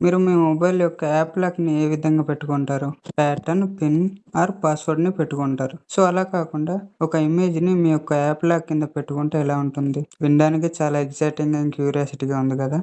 మీరు మీ మొబైల్ యొక్క యాప్ లాక్‌ని ఏ విధంగా పెట్టుకుంటారు? ప్యాటర్న్, పిన్ ఆర్ పాస్వర్డ్‌ని పెట్టుకుంటారు. సో, అలా కాకుండా ఒక ఇమేజ్‌ని మీ యొక్క యాప్ లాక్ కింద పెట్టుకుంటే ఎలా ఉంటుంది? వినడానికి చాలా ఎక్సైటింగ్‌గా అండ్ క్యూరియాసిటీగా ఉంది కదా!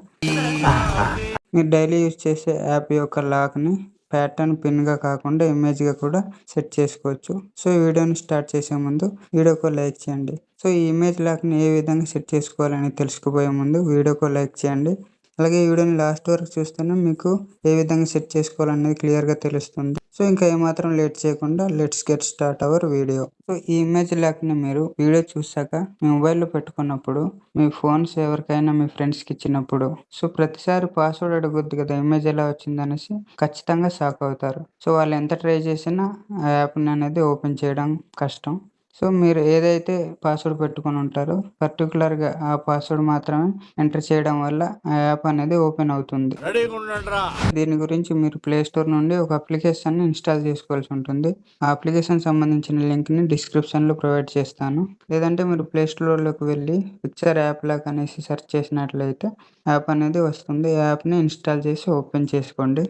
మీరు డైలీ యూజ్ చేసే యాప్ యొక్క లాక్‌ని ప్యాటర్న్, పిన్‌గా కాకుండా ఇమేజ్‌గా కూడా సెట్ చేసుకోవచ్చు. సో, ఈ వీడియోని స్టార్ట్ చేసే ముందు వీడియోకి లైక్ చేయండి. సో, ఈ ఇమేజ్ లాక్‌ని ఏ విధంగా సెట్ చేసుకోవాలని తెలుసుకుపోయే ముందు వీడియోకి లైక్ చేయండి. అలాగే ఈ వీడియోని లాస్ట్ వరకు చూస్తేనే మీకు ఏ విధంగా సెట్ చేసుకోవాలనేది క్లియర్‌గా తెలుస్తుంది. సో, ఇంకా ఏమాత్రం లేట్ చేయకుండా let's get start our video. So, ఈ ఇమేజ్ లాక్‌ని మీరు వీడియో చూసాక మీ మొబైల్‌లో పెట్టుకున్నప్పుడు, మీ ఫోన్స్ ఎవరికైనా మీ ఫ్రెండ్స్‌కి ఇచ్చినప్పుడు, సో, ప్రతిసారి పాస్వర్డ్ అడుగుద్ది కదా! ఇమేజ్ ఎలా వచ్చిందనేసి ఖచ్చితంగా షాక్ అవుతారు. సో, వాళ్ళు ఎంత ట్రై చేసినా ఆ యాప్‌ని అనేది ఓపెన్ చేయడం కష్టం. సో, మీరు ఏదైతే పాస్వర్డ్ పెట్టుకొని ఉంటారో పర్టిక్యులర్‌గా ఆ పాస్వర్డ్ మాత్రమే ఎంటర్ చేయడం వల్ల ఆ యాప్ అనేది ఓపెన్ అవుతుంది. దీని గురించి మీరు ప్లే స్టోర్ నుండి ఒక అప్లికేషన్‌ని ఇన్‌స్టాల్ చేసుకోవాల్సి ఉంటుంది. ఆ అప్లికేషన్ సంబంధించిన లింక్‌ని డిస్క్రిప్షన్‌లో ప్రొవైడ్ చేస్తాను. లేదంటే మీరు ప్లే స్టోర్‌లోకి వెళ్ళి పిక్చర్ యాప్ లాక్ అనేసి సెర్చ్ చేసినట్లయితే యాప్ అనేది వస్తుంది. ఈ యాప్‌ని ఇన్‌స్టాల్ చేసి ఓపెన్ చేసుకోండి.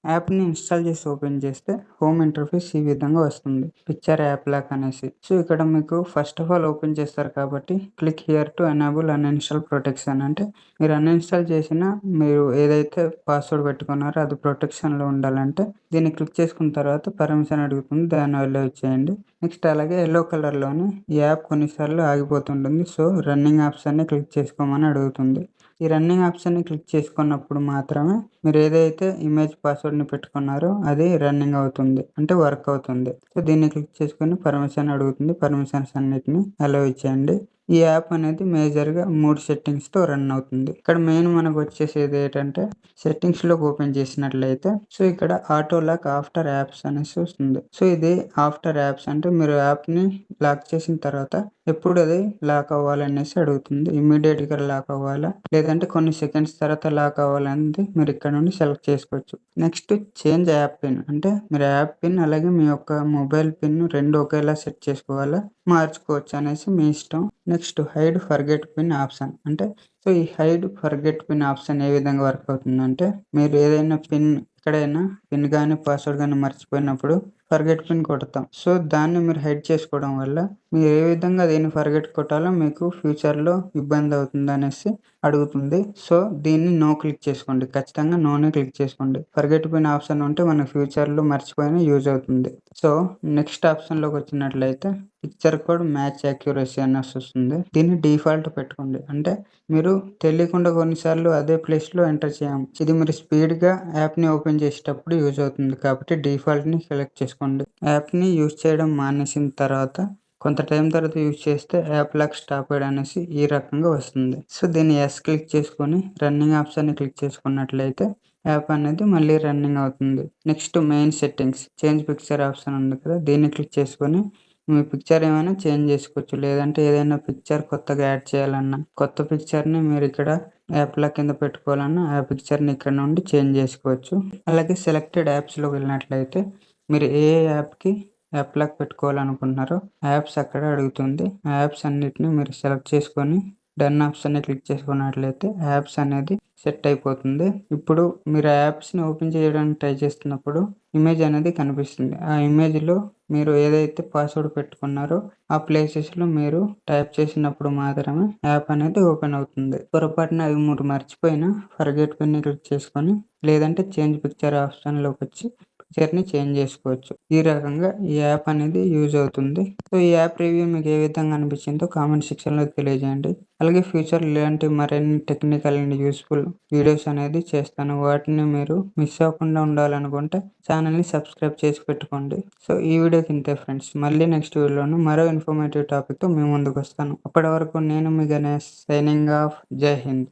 యాప్‌ని ఇన్‌స్టాల్ చేసి ఓపెన్ చేస్తే హోమ్ ఇంటర్ఫేస్ ఈ విధంగా వస్తుంది. పిక్చర్ యాప్ లాక్ అనేసి. సో, ఇక్కడ మీకు ఫస్ట్ ఆఫ్ ఆల్ ఓపెన్ చేస్తారు కాబట్టి click here to enable uninstall protection అంటే మీరు అన్‌ఇన్‌స్టాల్ చేసినా మీరు ఏదైతే పాస్వర్డ్ పెట్టుకున్నారో అది ప్రొటెక్షన్‌లో ఉండాలంటే దీన్ని క్లిక్ చేసుకున్న తర్వాత పర్మిషన్ అడుగుతుంది. దాన్ని అలౌ చేయండి. నెక్స్ట్ అలాగే యెల్లో కలర్‌లోని ఈ యాప్ కొన్నిసార్లు ఆగిపోతుంటుంది. సో, రన్నింగ్ ఆప్షన్‌ని క్లిక్ చేసుకోమని అడుగుతుంది. ఈ రన్నింగ్ ఆప్షన్‌ని క్లిక్ చేసుకున్నప్పుడు మాత్రమే మీరు ఏదైతే ఇమేజ్ పాస్వర్డ్‌ని పెట్టుకున్నారో అది రన్నింగ్ అవుతుంది. అంటే వర్క్ అవుతుంది. సో, దీన్ని క్లిక్ చేసుకొని పర్మిషన్ అడుగుతుంది. పర్మిషన్స్ అన్నిటిని అలౌ ఇచ్చేయండి. ఈ యాప్ అనేది మేజర్‌గా 3 సెట్టింగ్స్‌తో రన్ అవుతుంది. ఇక్కడ మెయిన్ మనకు వచ్చేసేది ఏంటంటే సెట్టింగ్స్‌లోకి ఓపెన్ చేసినట్లయితే సో, ఇక్కడ ఆటో లాక్ ఆఫ్టర్ యాప్స్ అనేసి వస్తుంది. సో, ఇది ఆఫ్టర్ యాప్స్ అంటే మీరు యాప్‌ని లాక్ చేసిన తర్వాత ఎప్పుడు అది లాక్ అవ్వాలనేసి అడుగుతుంది. ఇమ్మీడియేట్‌గా లాక్ అవ్వాలా? లేదంటే కొన్ని సెకండ్స్ తర్వాత లాక్ అవ్వాలనేది మీరు ఇక్కడ నుండి సెలెక్ట్ చేసుకోవచ్చు. నెక్స్ట్ చేంజ్ యాప్ పిన్ అంటే మీరు యాప్ పిన్ అలాగే మీ యొక్క మొబైల్ పిన్ 2 ఒకేలా సెట్ చేసుకోవాలా? మార్చుకోవచ్చు అనేసి మీ ఇష్టం. Next hide forget pin option అంటే సో, ఈ hide forget pin option A విధంగా వర్క్ అవుతుందంటే మీరు ఏదైనా పిన్ ఎక్కడైనా పిన్ గాని, పాస్వర్డ్ గాని మర్చిపోయినప్పుడు ఫర్గెట్ పిన్ కొడతాం. సో, దాన్ని మీరు హైడ్ చేసుకోవడం వల్ల మీరు ఏ విధంగా దీన్ని ఫర్గెట్ కొట్టాలో మీకు ఫ్యూచర్‌లో ఇబ్బంది అవుతుందనేసి అడుగుతుంది. సో, దీన్ని నో క్లిక్ చేసుకోండి. ఖచ్చితంగా నోనే క్లిక్ చేసుకోండి. ఫర్గెట్ పిన్ ఆప్షన్ ఉంటే మన ఫ్యూచర్‌లో మర్చిపోయినా యూజ్ అవుతుంది. సో, నెక్స్ట్ ఆప్షన్‌లోకి వచ్చినట్లయితే పిక్చర్ కోడ్ మ్యాచ్ యాక్యురసీ అనేసి వస్తుంది. దీన్ని డిఫాల్ట్ పెట్టుకోండి. అంటే మీరు తెలియకుండా కొన్నిసార్లు అదే ప్లేస్‌లో ఎంటర్ చేయం. ఇది మీరు స్పీడ్‌గా యాప్‌ని ఓపెన్ చేసేటప్పుడు యూజ్ అవుతుంది. కాబట్టి డిఫాల్ట్‌ని సెలెక్ట్ చేసుకోండి. యాప్‌ని యూజ్ చేయడం మానేసిన తర్వాత కొంత టైం తర్వాత యూజ్ చేస్తే యాప్ లాక్ స్టాప్డ్ అనేసి ఈ రకంగా వస్తుంది. సో, దీన్ని యెస్ క్లిక్ చేసుకొని రన్నింగ్ ఆప్షన్‌ని క్లిక్ చేసుకున్నట్లయితే యాప్ అనేది మళ్ళీ రన్నింగ్ అవుతుంది. Next main settings change picture option ఉంది కదా! దీన్ని క్లిక్ చేసుకొని మీ పిక్చర్ ఏమైనా చేంజ్ చేసుకోవచ్చు. లేదంటే ఏదైనా పిక్చర్ కొత్తగా యాడ్ చేయాలన్నా, కొత్త పిక్చర్‌ని మీరిక్కడ యాప్ లాక్ కింద పెట్టుకోవాలన్నా ఆ పిక్చర్‌ని ఇక్కడ నుండి చేంజ్ చేసుకోవచ్చు. అలాగే సెలెక్టెడ్ యాప్స్‌లోకి వెళ్ళినట్లయితే మీరు ఏ యాప్‌కి యాప్ లాక్ పెట్టుకోవాలనుకుంటున్నారో ఆ యాప్స్ అక్కడ అడుగుతుంది. ఆ యాప్స్ అన్నిటిని మీరు సెలెక్ట్ చేసుకొని డన్ ఆప్షన్‌ని క్లిక్ చేసుకున్నట్లయితే యాప్స్ అనేది సెట్ అయిపోతుంది. ఇప్పుడు మీరు ఆ యాప్స్‌ని ఓపెన్ చేయడానికి ట్రై చేస్తున్నప్పుడు ఇమేజ్ అనేది కనిపిస్తుంది. ఆ ఇమేజ్‌లో మీరు ఏదైతే పాస్వర్డ్ పెట్టుకున్నారో ఆ ప్లేసెస్‌లో మీరు టైప్ చేసినప్పుడు మాత్రమే యాప్ అనేది ఓపెన్ అవుతుంది. పొరపాటున అవి మీరు మర్చిపోయినా ఫర్గెట్ పిన్‌ని క్లిక్ చేసుకొని లేదంటే చేంజ్ పిక్చర్ ఆప్షన్‌లోకొచ్చి పిక్చర్‌ని చేంజ్ చేసుకోవచ్చు. ఈ రకంగా ఈ యాప్ అనేది యూజ్ అవుతుంది. సో, ఈ యాప్ రివ్యూ మీకు ఏ విధంగా అనిపించిందో కామెంట్ సెక్షన్‌లో తెలియజేయండి. అలాగే ఫ్యూచర్‌లో ఇలాంటి మరిన్ని టెక్నికల్ అండ్ యూజ్‌ఫుల్ వీడియోస్ అనేది చేస్తాను. వాటిని మీరు మిస్ అవ్వకుండా ఉండాలనుకుంటే ఛానల్‌ని సబ్స్క్రైబ్ చేసి పెట్టుకోండి. సో, ఈ వీడియోకి ఇంతే ఫ్రెండ్స్. మళ్ళీ నెక్స్ట్ వీడియోలో మరో ఇన్ఫర్మేటివ్ టాపిక్‌తో మీ ముందుకు వస్తాను. అప్పటి వరకు నేను మీ గణేష్ సైనింగ్ ఆఫ్. జై హింద్.